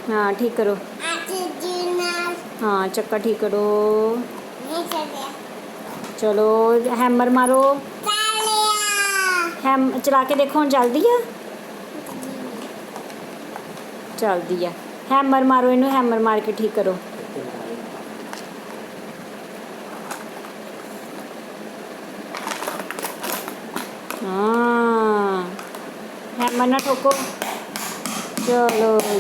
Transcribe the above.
हाँ ठीक करो। हाँ चक्का ठीक करो। चलो हैमर मारो। हैम चला के देखो, चलदी है? चलदी है। हैमर मारो इनू, हैमर मार के ठीक करो। हाँ हैमर ना ठोको। चलो